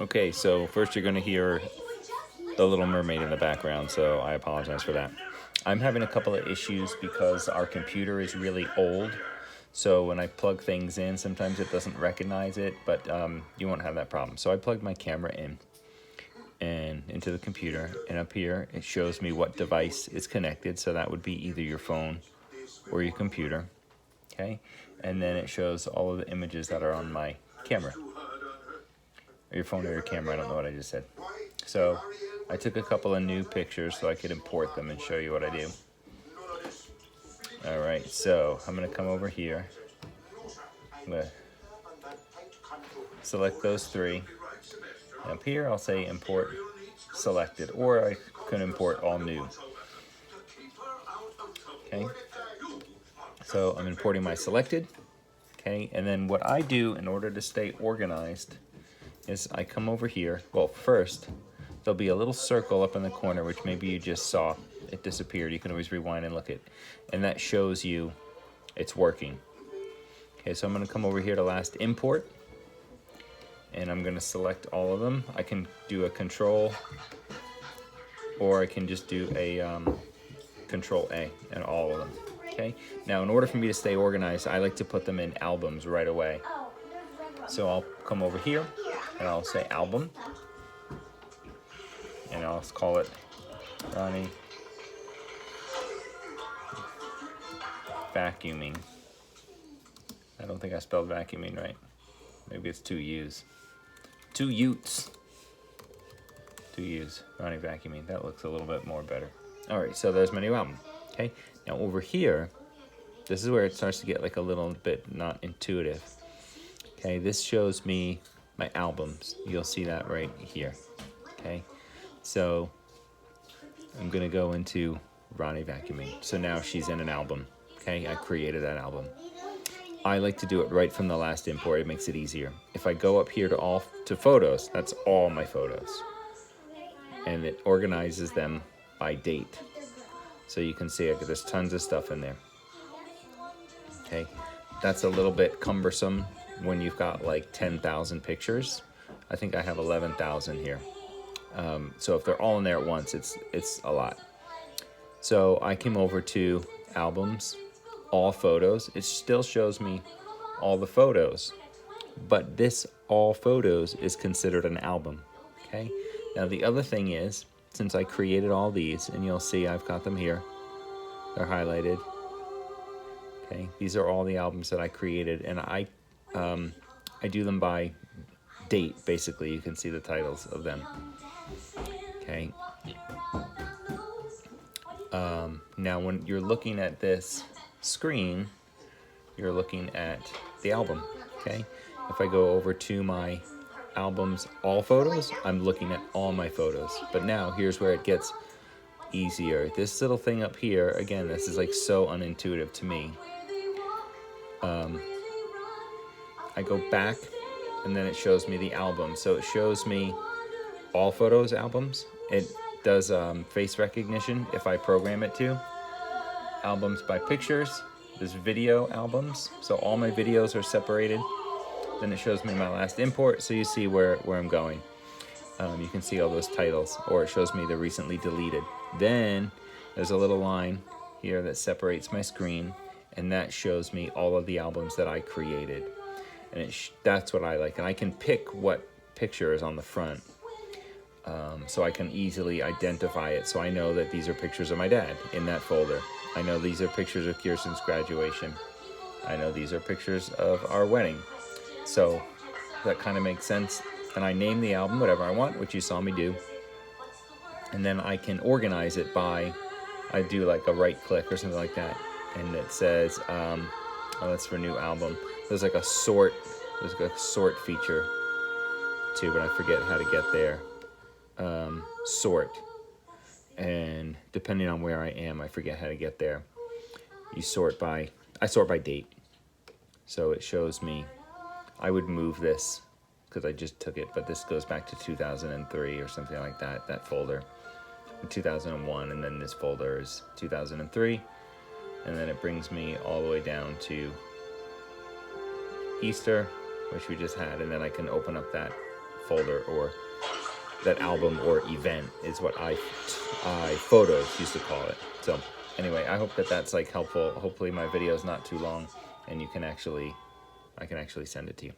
Okay, so first you're going to hear The Little Mermaid in the background, so I apologize for that. I'm having a couple of issues because our computer is really old, so when I plug things in, sometimes it doesn't recognize it, but you won't have that problem. So I plugged my camera in and into the computer, and up here it shows me what device is connected, so that would be either your phone or your computer, okay? And then it shows all of the images that are on my camera. Or your phone or your camera, I don't know what I just said. So I took a couple of new pictures so I could import them and show you what I do. All right, so I'm gonna come over here. I'm gonna select those three. Up here, I'll say import selected, or I could import all new. Okay, so I'm importing my selected. Okay, and then what I do in order to stay organized is I come over here. Well, first, there'll be a little circle up in the corner, which maybe you just saw. It disappeared. You can always rewind and look at, and that shows you it's working. Okay, so I'm gonna come over here to last import, and I'm gonna select all of them. I can do a control, or I can just do a control A and all of them. Okay, now in order for me to stay organized, I like to put them in albums right away. So I'll come over here and I'll say album, and I'll call it Ronnie Vacuuming. I don't think I spelled vacuuming right. Maybe it's two U's. Two Utes. Two U's. Ronnie Vacuuming. That looks a little bit more better. All right, so there's my new album. Okay, now over here, this is where it starts to get like a little bit not intuitive. Okay, this shows me my albums. You'll see that right here. Okay, so I'm gonna go into Ronnie Vacuuming. So now she's in an album. Okay, I created that album. I like to do it right from the last import. It makes it easier. If I go up here to photos, that's all my photos, and it organizes them by date. So you can see there's tons of stuff in there. Okay, that's a little bit cumbersome when you've got like 10,000 pictures. I think I have 11,000 here. So if they're all in there at once, it's a lot. So I came over to albums, all photos. It still shows me all the photos, but this all photos is considered an album. Okay, now the other thing is, since I created all these, and you'll see I've got them here, they're highlighted. Okay, these are all the albums that I created, and I do them by date, basically. You can see the titles of them. Okay. Now when you're looking at this screen, you're looking at the album. Okay, if I go over to my albums, all photos, I'm looking at all my photos. But now here's where it gets easier. This little thing up here, again, this is like so unintuitive to me. I go back, and then it shows me the album. So it shows me all photos albums. It does face recognition if I program it to. Albums by pictures. There's video albums. So all my videos are separated. Then it shows me my last import, so you see where I'm going. You can see all those titles, or it shows me the recently deleted. Then there's a little line here that separates my screen, and that shows me all of the albums that I created. And that's what I like. And I can pick what picture is on the front, so I can easily identify it. So I know that these are pictures of my dad in that folder. I know these are pictures of Kirsten's graduation. I know these are pictures of our wedding. So that kind of makes sense. And I name the album whatever I want, which you saw me do. And then I can organize it by, I do like a right click or something like that. And it says, oh, that's for new album. There's like a sort feature too, but I forget how to get there. Sort. And depending on where I am, I forget how to get there. I sort by date. So it shows me, I would move this because I just took it, but this goes back to 2003 or something like that, that folder. 2001, and then this folder is 2003, and then it brings me all the way down to Easter, which we just had, and then I can open up that folder, or that album or event is what iPhotos used to call it. So anyway, I hope that that's like helpful. Hopefully my video is not too long and I can actually send it to you.